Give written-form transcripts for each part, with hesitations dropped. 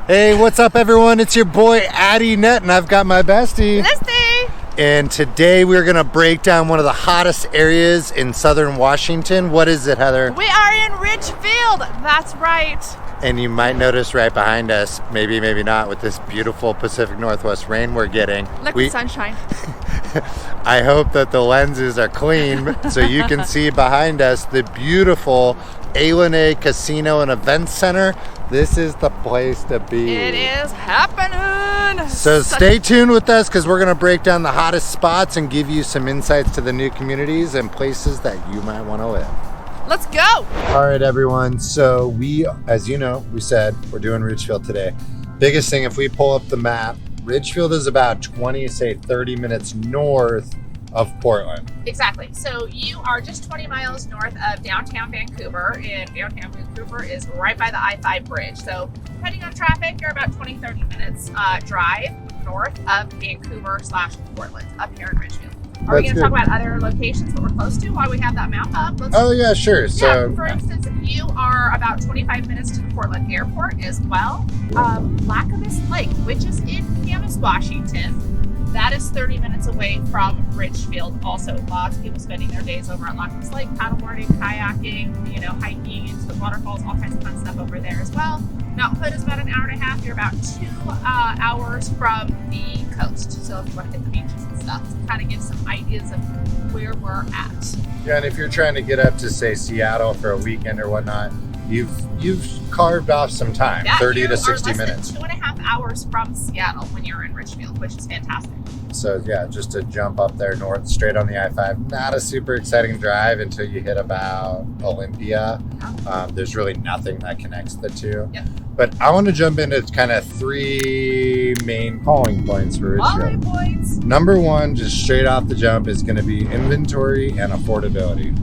Hey, what's up, everyone? It's your boy, Addy Net, and I've got my bestie. Listy! And today we're going to break down one of the hottest areas in southern Washington. What is it, Heather? We are in Ridgefield. That's right. And you might notice right behind us, maybe not, with this beautiful Pacific Northwest rain we're getting. Liquid sunshine. I hope that the lenses are clean so you can see behind us the beautiful A Casino and Event Center. This is the place to be. It is happening. So stay tuned with us because we're going to break down the hottest spots and give you some insights to the new communities and places that you might want to live. Let's go. All right, everyone. So we, as you know, we said we're doing Ridgefield today. Biggest thing, if we pull up the map, Ridgefield is about 30 minutes north of Portland. Exactly. So you are just 20 miles north of downtown Vancouver, and downtown Vancouver is right by the I-5 bridge. So depending on traffic, you're about 20-30 minutes drive north of Vancouver/Portland up here in Ridgefield. Are we going to talk about other locations that we're close to while we have that map up? Yeah, sure. So, for instance, if you are about 25 minutes to the Portland airport as well, Lacamas Lake, which is in Camas, Washington, that is 30 minutes away from Ridgefield. Also, lots of people spending their days over at Lacamas Lake, paddleboarding, kayaking, hiking into the waterfalls, all kinds of fun stuff over there as well. Mount Hood is about an hour and a half. You're about 2 hours from the coast. So if you want to hit the beaches and stuff, to kind of give some ideas of where we're at. Yeah, and if you're trying to get up to, say, Seattle for a weekend or whatnot, you've carved off some time, 30 to 60 minutes. 2.5 hours from Seattle when you're in Ridgefield, which is fantastic. So yeah, just to jump up there north, straight on the I-5. Not a super exciting drive until you hit about Olympia. There's really nothing that connects the two. Yep. But I want to jump into kind of 3 main calling points for Ridgefield. Number 1, just straight off the jump, is going to be inventory and affordability.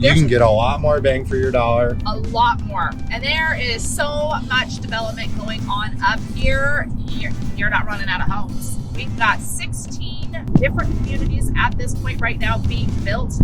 You can get a lot more bang for your dollar. A lot more. And there is so much development going on up here. You're not running out of homes. We've got 16 different communities at this point right now being built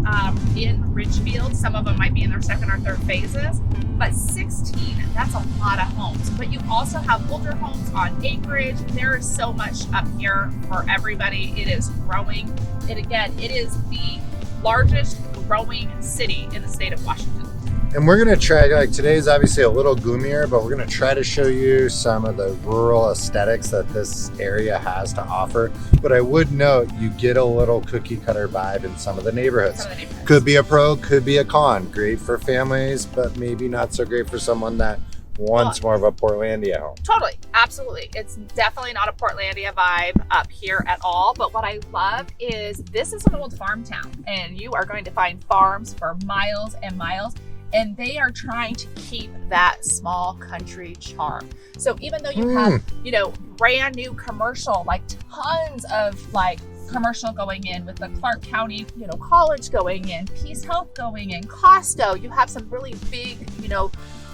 in Ridgefield. Some of them might be in their second or third phases, but 16, that's a lot of homes. But you also have older homes on acreage. There is so much up here for everybody. It is growing. It is the largest growing city in the state of Washington. And we're going to try, today's obviously a little gloomier, but we're going to try to show you some of the rural aesthetics that this area has to offer. But I would note, you get a little cookie cutter vibe in some of the neighborhoods. Could be a pro, could be a con. Great for families, but maybe not so great for someone that wants more of a Portlandia home. Totally, absolutely. It's definitely not a Portlandia vibe up here at all. But what I love is this is an old farm town, and you are going to find farms for miles and miles. And they are trying to keep that small country charm. So even though you have, brand new commercial, tons of commercial going in with the Clark County, college going in, Peace Health going in, Costco, you have some really big,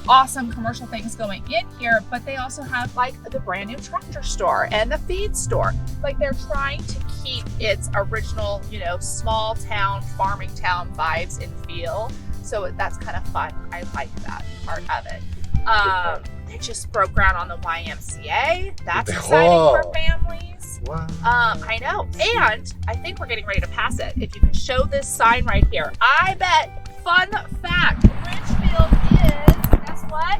awesome commercial things going in here, but they also have the brand new tractor store and the feed store. They're trying to keep its original, small town, farming town vibes and feel. So that's kind of fun. I like that part of it. They just broke ground on the YMCA. That's exciting for families. Wow. I know. And I think we're getting ready to pass it. If you can show this sign right here. I bet, fun fact, Ridgefield is, guess what?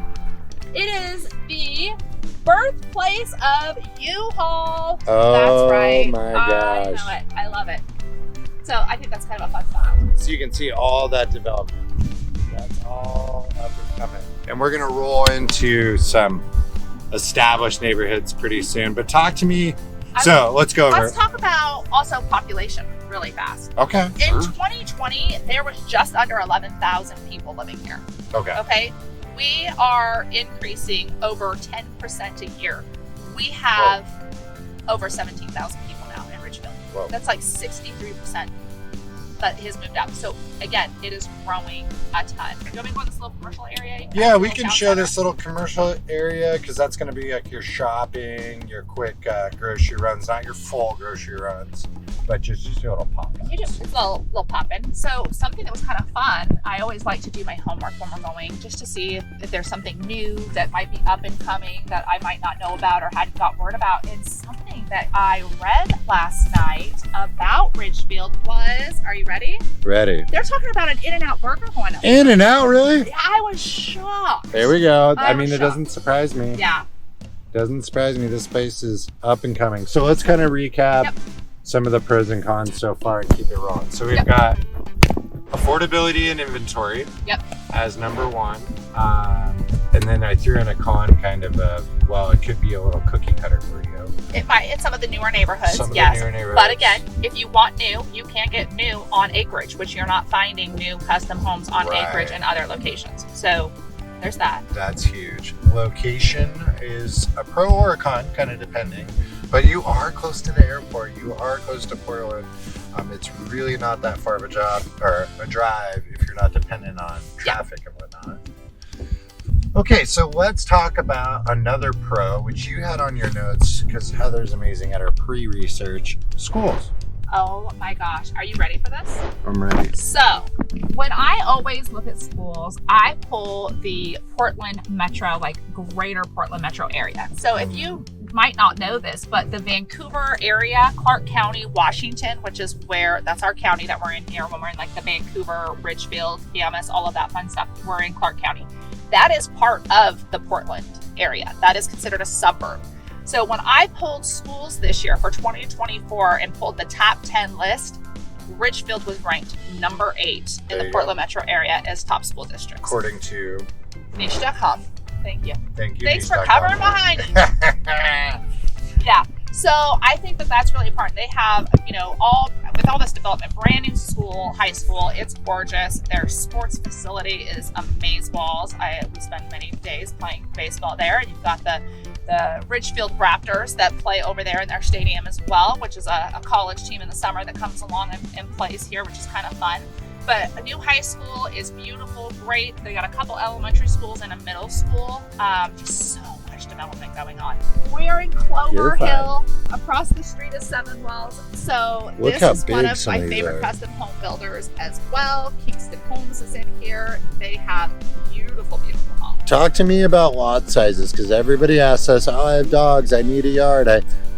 It is the birthplace of U-Haul. Oh, that's right. My gosh. I know it. I love it. So I think that's kind of a fun fact. So you can see all that development. That's all up and coming. And we're going to roll into some established neighborhoods pretty soon. But talk to me. Let's go over. Let's talk about also population really fast. Okay. In 2020, there was just under 11,000 people living here. Okay. We are increasing over 10% a year. We have over 17,000 people now in Ridgefield. Whoa. That's 63% that has moved up. So again, it is growing a ton. Do you want me to go to this little commercial area? Yeah, we can show this little commercial area because that's going to be your shopping, your quick grocery runs, not your full grocery runs. but just a little pop. You just a little pop-in. So something that was kind of fun, I always like to do my homework when we're going, just to see if there's something new that might be up and coming that I might not know about or hadn't got word about. And something that I read last night about Ridgefield was, are you ready? Ready. They're talking about an In-N-Out burger going up. In-N-Out, really? I was shocked. There we go. I mean, it shocked. doesn't surprise me. Yeah. Doesn't surprise me. This place is up and coming. So let's kind of recap some of the pros and cons so far and keep it rolling. So we've got affordability and inventory as number one. And then I threw in a con kind of it could be a little cookie cutter for you. It might in some of the newer neighborhoods, Some of yes. the newer neighborhoods. But again, if you want new, you can get new on acreage, which you're not finding new custom homes on acreage in other locations. So there's that. That's huge. Location is a pro or a con, kind of depending. But you are close to the airport. You are close to Portland. It's really not that far of a drive if you're not dependent on traffic and whatnot. Okay, so let's talk about another pro, which you had on your notes because Heather's amazing at her pre-research. Schools. Oh my gosh. Are you ready for this? I'm ready. So when I always look at schools, I pull the Portland metro, like greater Portland metro area. So if you might not know this, but the Vancouver area, Clark County, Washington, which is that's our county that we're in here when we're in like the Vancouver, Ridgefield, Yamas, all of that fun stuff. We're in Clark County. That is part of the Portland area. That is considered a suburb. So when I pulled schools this year for 2024 and pulled the top 10 list, Ridgefield was ranked number 8 in the Portland metro area as top school districts. According to Niche.com. Thank you. Thank you. Thanks for covering behind me. Yeah. So I think that's really important. They have, with all this development, brand new school, high school, it's gorgeous. Their sports facility is amazeballs. We spend many days playing baseball there. And you've got the Ridgefield Raptors that play over there in their stadium as well, which is a college team in the summer that comes along and plays here, which is kind of fun. But a new high school is beautiful, great. They got a couple elementary schools and a middle school. Just so much development going on. We're in Clover Hill. Across the street is Seven Wells. So this is one of my favorite custom home builders as well. Kingston Homes is in here. They have beautiful, beautiful homes. Talk to me about lot sizes, because everybody asks us, I have dogs, I need a yard.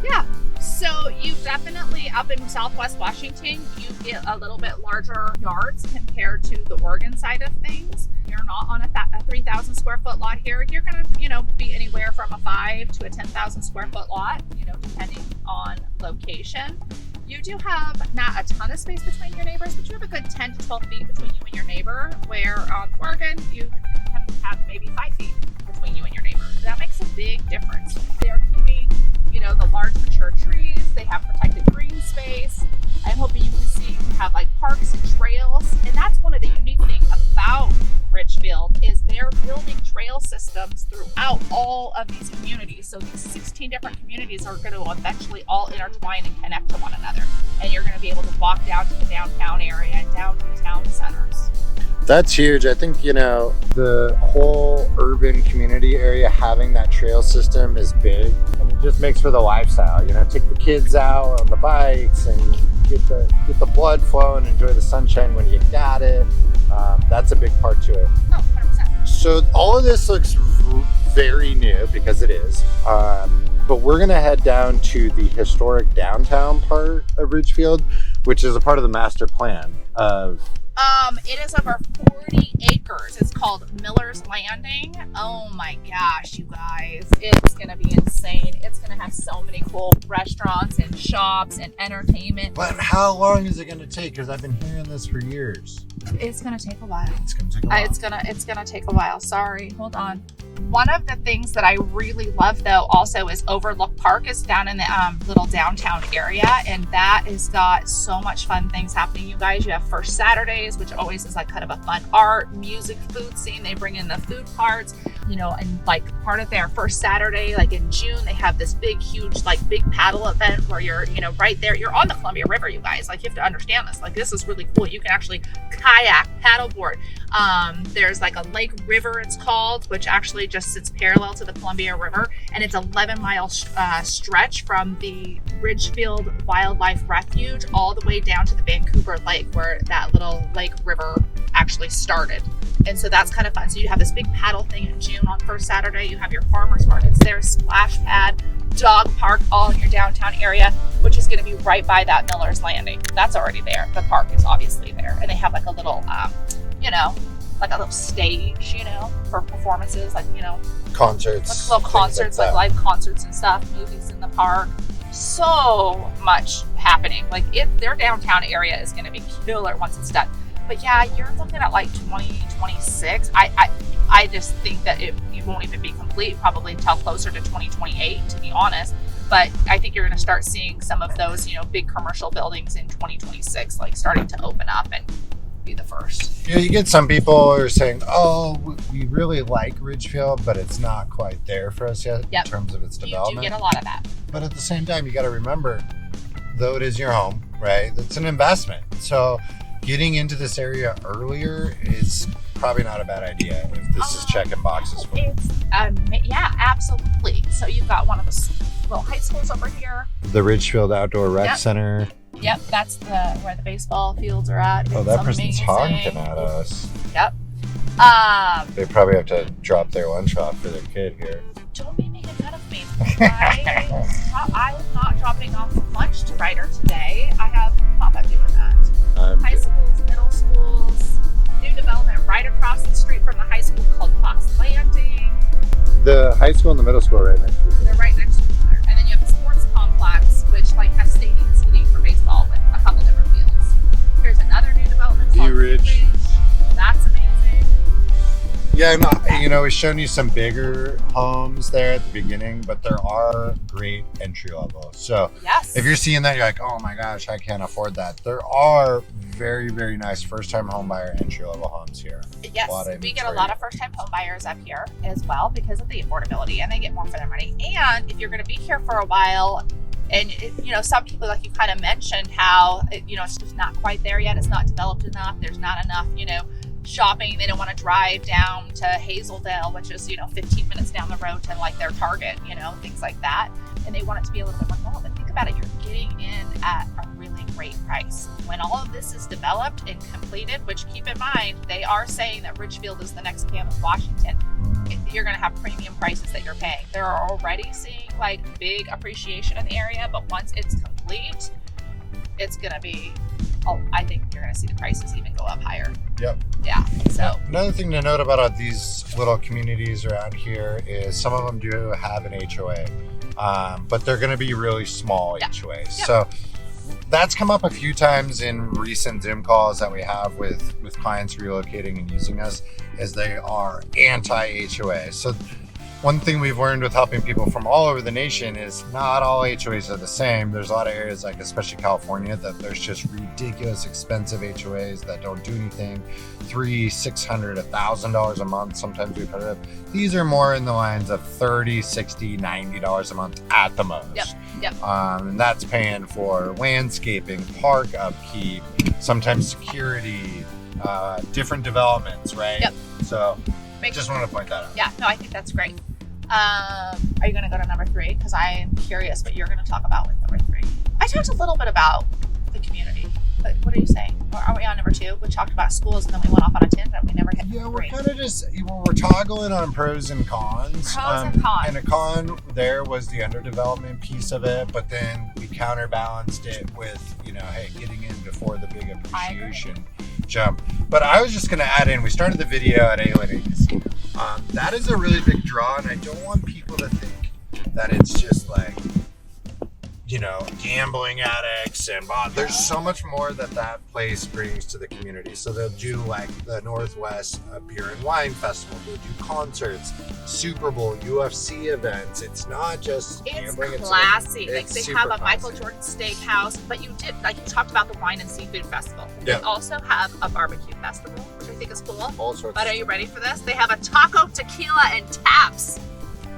Yeah. So you definitely, up in Southwest Washington, you get a little bit larger yards compared to the Oregon side of things. You're not on a 3,000 square foot lot here. You're going to, be anywhere from a 5 to a 10,000 square foot lot, depending on location. You do have not a ton of space between your neighbors, but you have a good 10 to 12 feet between you and your neighbor, where on Oregon, you can have maybe 5 feet between you and your neighbor. That makes a big difference. They're keeping the large mature trees. They have protected green space. I'm hoping you can see you have like parks and trails. And that's one of the unique things about Ridgefield is they're building trail systems throughout all of these communities. So these 16 different communities are going to eventually all intertwine and connect to one another. And you're going to be able to walk down to the downtown area and down to the town centers. That's huge. I think, the whole urban community area having that trail system is big. And it just makes for the lifestyle. Take the kids out on the bikes and get the blood flowing, enjoy the sunshine when you got it. That's a big part to it. Oh, 100%. So all of this looks very new, because it is. But we're going to head down to the historic downtown part of Ridgefield, which is a part of the master plan of... It is over 40 acres. It's called Miller's Landing. Oh my gosh, you guys. It's going to be insane. It's going to have so many cool restaurants and shops and entertainment. But how long is it going to take? Because I've been hearing this for years. It's going to take a while. It's going to take a while. It's going to take a while. Sorry. Hold on. One of the things that I really love, though, also is Overlook Park is down in the little downtown area, and that has got so much fun things happening, you guys. You have First Saturdays, which always is like kind of a fun art, music, food scene. They bring in the food carts, and like part of their First Saturday, like in June, they have this big, huge, like big paddle event where you're, right there. You're on the Columbia River, you guys. Like, you have to understand this. Like, this is really cool. You can actually kayak, paddleboard. There's like a lake river, it's called, which actually actually just sits parallel to the Columbia River, and it's 11-mile stretch from the Ridgefield Wildlife Refuge all the way down to the Vancouver Lake, where that little lake river actually started. And so that's kind of fun. So you have this big paddle thing in June on first Saturday. You have your farmers markets there, splash pad, dog park, all in your downtown area, which is going to be right by that Miller's Landing. That's already there. The park is obviously there. And they have like a little, like a little stage, for performances, like, concerts. Like little concerts, like live concerts and stuff, movies in the park. So much happening. Like their downtown area is going to be killer once it's done. But yeah, you're looking at like 2026. I just think that it won't even be complete probably until closer to 2028, to be honest. But I think you're going to start seeing some of those, big commercial buildings in 2026, like starting to open up and be the first. Yeah, you get some people who are saying, oh, we really like Ridgefield, but it's not quite there for us yet in terms of its development. You do get a lot of that. But at the same time, you got to remember, though it is your home, right? It's an investment. So getting into this area earlier is probably not a bad idea if this is checking boxes for you. Yeah, absolutely. So you've got one of the little high schools over here. The Ridgefield Outdoor Rec Center. Yep, that's where the baseball fields are at. Oh, that person's honking at us. Yep. They probably have to drop their lunch off for their kid here. Don't be making fun of me. I am not dropping off lunch to Ryder today. I have Papa doing that. High schools, middle schools, new development right across the street from the high school called Fox Landing. The high school and the middle school right next to each other. They're right next to each other. And then you have the sports complex, which has stadium seating for baseball with a couple different fields. Here's another new development called Ridge. That's amazing. Yeah, we've shown you some bigger homes there at the beginning, but there are great entry level. So if you're seeing that, you're like, oh my gosh, I can't afford that. There are very, very nice first-time home buyer entry level homes here. Yes, we get a lot of first-time home buyers up here as well because of the affordability, and they get more for their money. And if you're going to be here for a while, and some people, like you kind of mentioned, how it's just not quite there yet. It's not developed enough. There's not enough, shopping. They don't want to drive down to Hazeldale, which is 15 minutes down the road to like their Target, things like that. And they want it to be a little bit more developed. Think about it, you're getting in at a really great price. When all of this is developed and completed, which keep in mind, they are saying that Ridgefield is the next Vancouver Washington, you're going to have premium prices that you're paying. They're already seeing like big appreciation in the area, but once it's complete, it's going to be, I think you're going to see the prices even go up higher. Yep. Yeah. So another thing to note about these little communities around here is some of them do have an HOA, but they're going to be really small HOAs. Yep. So that's come up a few times in recent Zoom calls that we have with clients relocating and using us, as they are anti-HOA. So one thing we've learned with helping people from all over the nation is not all HOAs are the same. There's a lot of areas, like especially California, that there's just ridiculous expensive HOAs that don't do anything. $300, $600, $1,000 a month. Sometimes we've heard of. These are more in the lines of $30, $60, $90 a month at the most. Yep. And that's paying for landscaping, park upkeep, sometimes security, different developments, right? Yep. So just want to point that out. Yeah, no, I think that's great. Are you going to go to number 3? Because I am curious what you're going to talk about with number 3. I talked a little bit about the community, but what are you saying? Are we on number 2? We talked about schools and then we went off on a tangent. We never hit number 3. Yeah, we're kind of just, we're toggling on pros and cons. And a con there was the underdevelopment piece of it, but then we counterbalanced it with, hey, getting in before the big appreciation jump. But I was just going to add in, we started the video at A-Lady Casino. That is a really big draw, and I don't want people to think that it's just like, gambling addicts and there's so much more that place brings to the community. So they'll do like the Northwest Beer and Wine Festival, they'll do concerts, Super Bowl, UFC events. It's not just gambling. It's classy. They have a Michael Jordan Steakhouse, but you talked about the Wine and Seafood Festival. Yeah. They also have a barbecue festival, which I think is cool. All sorts. But are you ready for this? They have a taco, tequila, and taps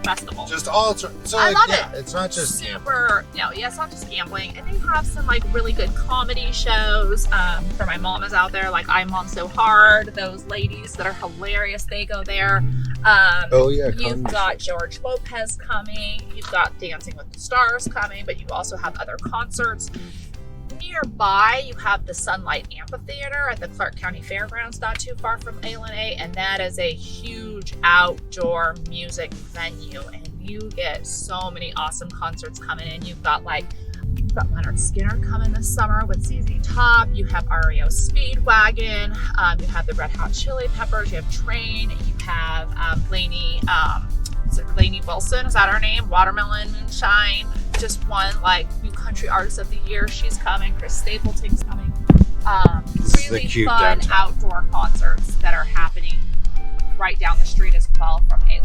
festival. Just all. So I love it. It's not just super. No, yeah, it's not just gambling, and they have some like really good comedy shows. For my mamas out there, like I'm Mom So Hard. Those ladies that are hilarious, they go there. Oh yeah, you've got George Lopez coming. You've got Dancing with the Stars coming, but you also have other concerts. Nearby, you have the Sunlight Amphitheater at the Clark County Fairgrounds, not too far from A&A, and that is a huge outdoor music venue, and you get so many awesome concerts coming in. You've got Leonard Skinner coming this summer with ZZ Top. You have REO Speedwagon. You have the Red Hot Chili Peppers. You have Train. You have Lainey. Is it Lainey Wilson? Is that her name? Watermelon Moonshine. Just won like New Country Artist of the Year. She's coming. Chris Stapleton's coming. Really fun outdoor concerts that are happening right down the street as well from A&A,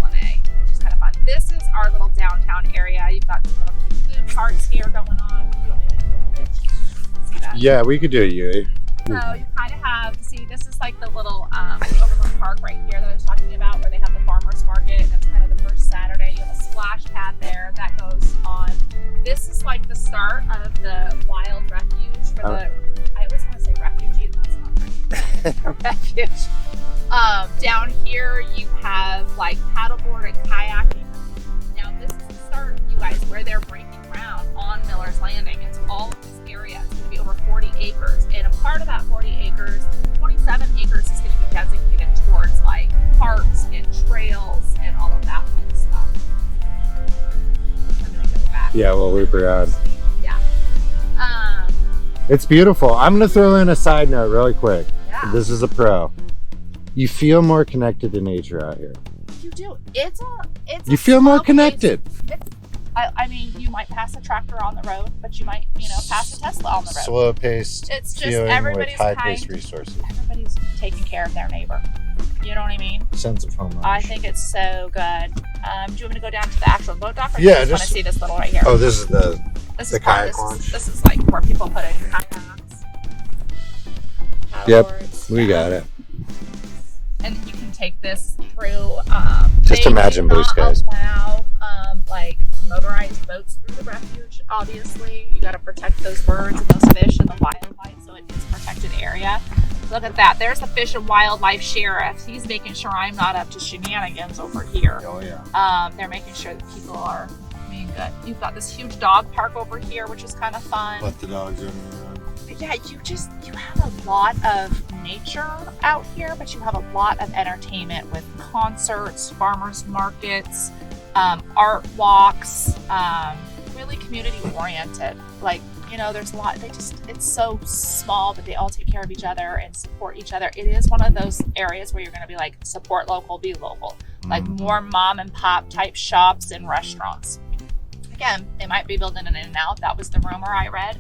which is kind of fun. This is our little downtown area. You've got some little food carts here going on. You want me to do a little bit? See that? Yeah, we could do a UE. So you kind of have, see, this is like the little Overland Park right here that I was talking about, where they have the farmers market, and it's kind of the first Saturday. You have a splash pad there that goes on. This is like the start of the wild refuge for the, I always want to say refugee, and that's not right. Refuge. Down here you have like paddleboard and kayaking. Now this is the start, you guys, where they're breaking ground on Miller's Landing. It's all of this area. It's going to be over 40 acres. And a part of that 40 acres, 27 acres is going to be designated towards like parks and trails and all of that fun stuff. I'm going to go back. Yeah, we'll loop around. Yeah. It's beautiful. I'm going to throw in a side note really quick. Yeah. This is a pro. You feel more connected to nature out here. You do. It's you feel more connected. I mean, you might pass a tractor on the road, but you might, pass a Tesla on the road. Slow-paced. It's just feeling everybody's with high-paced resources. Everybody's taking care of their neighbor. You know what I mean? Sense of home ownership. I think it's so good. Do you want me to go down to the actual boat dock, or Yeah, you just want to see this little right here? Oh, this is the kayak launch. This is like where people put in kayaks. Yep, Paddleboards. we got it. And you can take this through. Just imagine blue skies. They do not allow like motorized boats through the refuge. Obviously, you got to protect those birds and those fish and the wildlife, so it is a protected area. Look at that. There's the Fish and Wildlife Sheriff. He's making sure I'm not up to shenanigans over here. Oh yeah. They're making sure that people are being good. You've got this huge dog park over here, which is kind of fun. Let the dogs in. Yeah, you have a lot of nature out here, but you have a lot of entertainment with concerts, farmers markets, art walks, really community oriented. Like, there's a lot, it's so small, but they all take care of each other and support each other. It is one of those areas where you're going to be like, support local, be local. Like more mom and pop type shops and restaurants. Again, they might be building an In-N-Out. That was the rumor I read.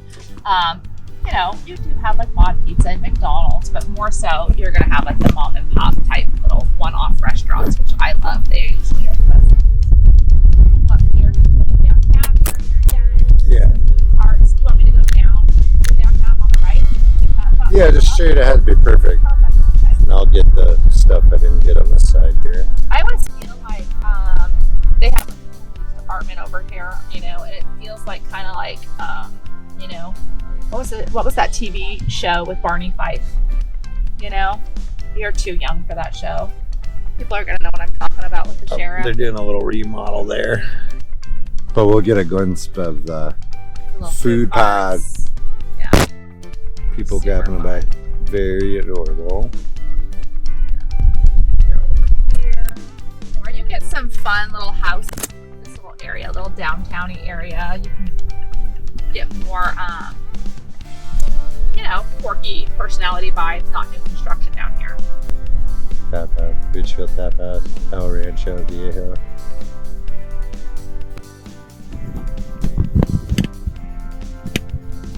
You do have like Mod Pizza and McDonald's, but more so you're going to have like the mom and pop type little one-off restaurants, which I love. They usually are the best. Up here, little downtown area. Yeah. Arts. Do you want me to go downtown on the right? Yeah, just straight ahead would be perfect. Perfect. Okay. And I'll get the stuff I didn't get on the side here. I always feel like they have a police department over here, and it feels like kind of like, what was that TV show with Barney Fife? You're too young for that show. People are going to know what I'm talking about with the sheriff. They're doing a little remodel there. But we'll get a glimpse of the food pods. Yeah. People Super grabbing a bite. Very adorable. Or you get some fun little houses in this little area, little downtowny area. You can get more, quirky personality vibes, not new construction down here. Tap House, Ridgefield Tap House, El Rancho Viejo.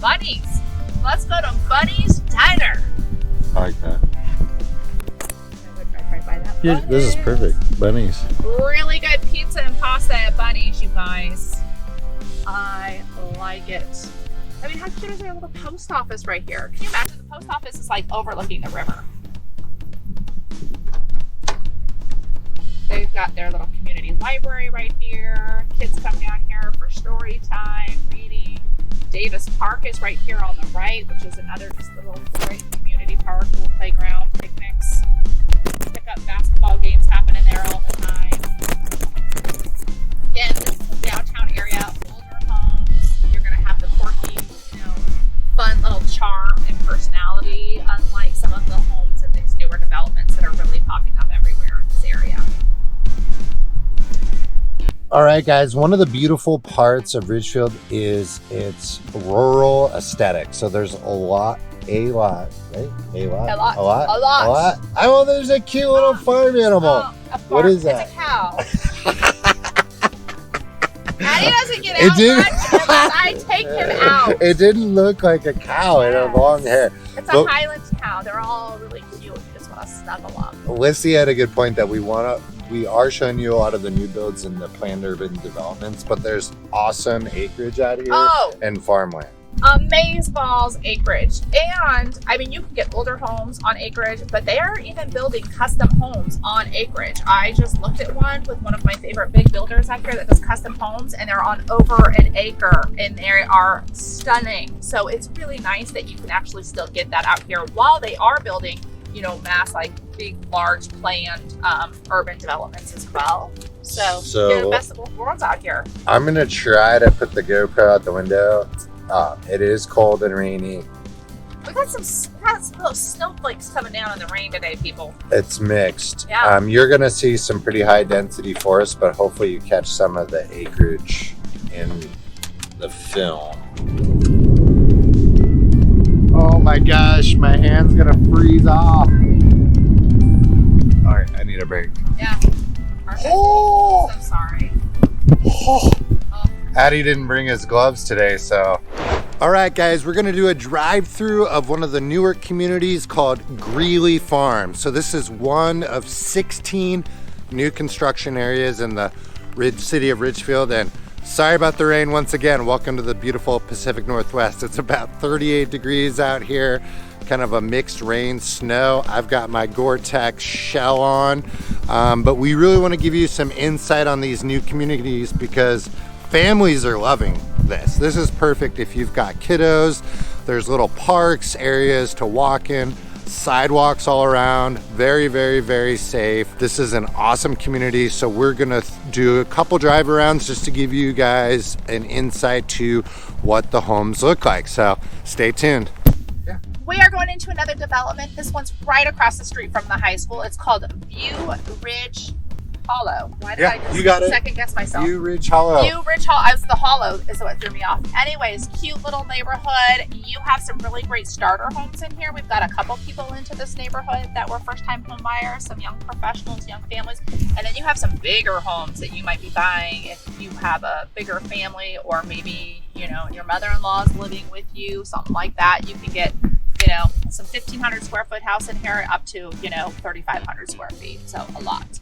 Bunny's. Let's go to Bunny's Diner. I like that. I would drive right by that. Yeah, this is perfect. Bunnies. Really good pizza and pasta at Bunny's, you guys. I like it. I mean, how cute is there a little post office right here? Can you imagine the post office is like overlooking the river? They got their little community library right here. Kids come down here for story time, reading. Davis Park is right here on the right, which is another just little great community park, little playground, picnics. Pick up basketball games happening there all the time. Again, this is the downtown area, older homes. You're going to have the quirky, fun little charm and personality, unlike some of the homes in these newer developments that are really popping up everywhere in this area. All right, guys, one of the beautiful parts of Ridgefield is its rural aesthetic. So there's a lot, right? A lot. Oh, there's a cute little farm animal. What is that? It's a cow. He doesn't get out much unless I take him out. It didn't look like a cow. It had long hair. It's a Highland cow. They're all really cute. You just want to snuggle up. Lissy had a good point that we are showing you a lot of the new builds in the planned urban developments, but there's awesome acreage out here and farmland. Amazeballs acreage. And I mean, you can get older homes on acreage, but they are even building custom homes on acreage. I just looked at one with one of my favorite big builders out here that does custom homes, and they're on over an acre, and they are stunning. So it's really nice that you can actually still get that out here while they are building, mass, like big, large planned urban developments as well. So you get the best of both worlds out here. I'm going to try to put the GoPro out the window. It is cold and rainy. We got some little snowflakes coming down in the rain today, people. It's mixed. Yeah. You're going to see some pretty high density forest, but hopefully you catch some of the acreage in the film. Oh my gosh, my hand's going to freeze off. All right, I need a break. Yeah. Perfect. Oh! I'm so sorry. Oh. Addie didn't bring his gloves today, so. All right, guys, we're gonna do a drive-through of one of the newer communities called Greeley Farm. So this is one of 16 new construction areas in the city of Ridgefield. And sorry about the rain once again. Welcome to the beautiful Pacific Northwest. It's about 38 degrees out here, kind of a mixed rain, snow. I've got my Gore-Tex shell on, but we really wanna give you some insight on these new communities because families are loving this. This is perfect if you've got kiddos. There's little parks, areas to walk in, sidewalks all around. Very, very, very safe. This is an awesome community. So we're gonna do a couple drive arounds just to give you guys an insight to what the homes look like. So stay tuned. We are going into another development. This one's right across the street from the high school. It's called View Ridge Hollow. Why did I just second guess myself? View Ridge Hollow. View Ridge Hollow. The hollow is what threw me off. Anyways, cute little neighborhood. You have some really great starter homes in here. We've got a couple people into this neighborhood that were first-time home buyers, some young professionals, young families, and then you have some bigger homes that you might be buying if you have a bigger family, or maybe your mother-in-law is living with you, something like that. You can get some 1,500 square foot house in here up to 3,500 square feet. So a lot.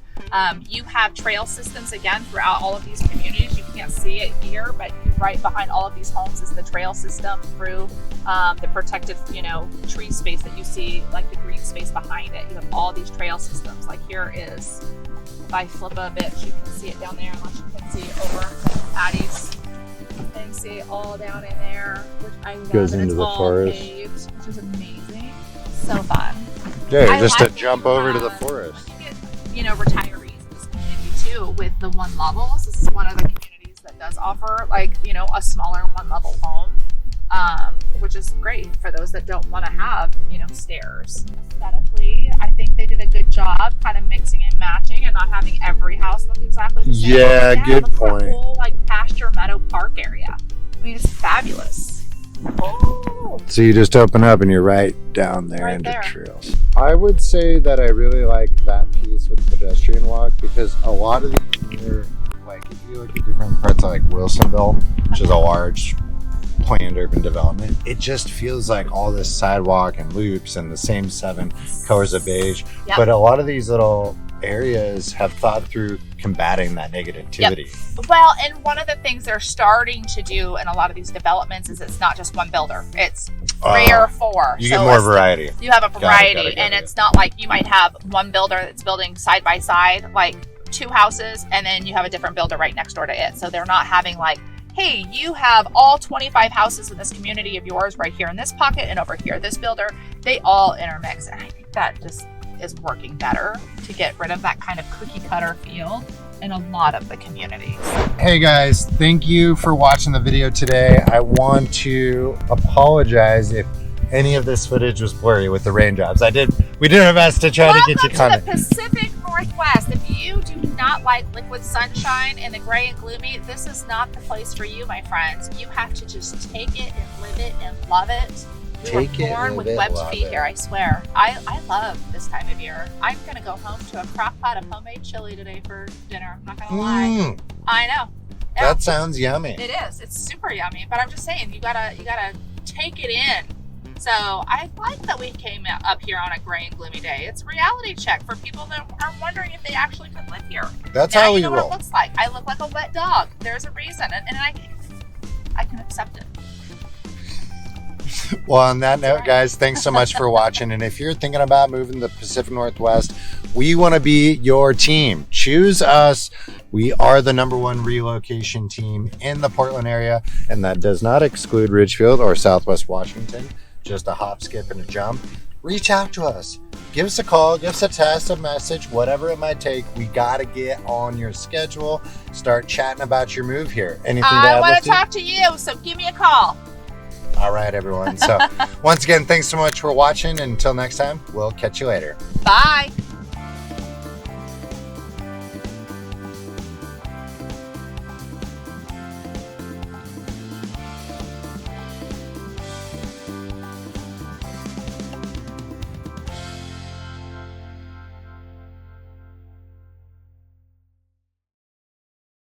You have trail systems again throughout all of these communities. You can't see it here, but right behind all of these homes is the trail system through the protected, tree space that you see, like the green space behind it. You have all these trail systems. Like here is, if I flip a bit, you can see it down there, unless you can see over Addie's. You can see it all down in there, which I love. Goes into the forest, paved, which is amazing. So fun. Yeah, just to jump over to the forest. Retirees in this community too with the one levels. This is one of the communities that does offer a smaller one level home, which is great for those that don't want to have stairs. Aesthetically, I think they did a good job kind of mixing and matching and not having every house look exactly the same. Yeah, good point. A whole pasture meadow park area. I mean, it's fabulous. Oh. So you just open up and you're right down there into trails. I would say that I really like that piece with the pedestrian walk because a lot of these are, if you look at different parts of Wilsonville, which is a large planned urban development, it just feels like all this sidewalk and loops and the same 7 colors of beige. Yep. But a lot of these little areas have thought through combating that negativity. Yep. Well, and one of the things they're starting to do in a lot of these developments is it's not just one builder. It's 3 or 4. You get more variety. You have a variety, and it's not like you might have one builder that's building side by side, 2 houses and then you have a different builder right next door to it. So they're not having like, hey, you have all 25 houses in this community of yours right here in this pocket and over here this builder. They all intermix, and I think that just is working better to get rid of that kind of cookie cutter feel in a lot of the communities. Hey guys, thank you for watching the video today. I want to apologize if any of this footage was blurry with the raindrops. We did our best to try to get you content. Welcome to the Pacific Northwest. If you do not like liquid sunshine and the gray and gloomy, this is not the place for you, my friends. You have to just take it and live it and love it. We were born with webbed feet here, I swear. I love this time of year. I'm gonna go home to a crock pot of homemade chili today for dinner. I'm not gonna lie. I know. That sounds yummy. It is. It's super yummy. But I'm just saying, you gotta take it in. So I like that we came up here on a gray and gloomy day. It's a reality check for people that are wondering if they actually could live here. That's now how you we know roll. what it looks like. I look like a wet dog. There's a reason, and I can accept it. Well, on that note, guys, thanks so much for watching. And if you're thinking about moving to the Pacific Northwest, we want to be your team. Choose us. We are the #1 relocation team in the Portland area, and that does not exclude Ridgefield or Southwest Washington. Just a hop, skip, and a jump. Reach out to us. Give us a call, give us a text, a message, whatever it might take. We got to get on your schedule. Start chatting about your move here. Anything to add? I want to talk to you, so give me a call. All right, everyone. So once again, thanks so much for watching. Until next time, we'll catch you later. Bye.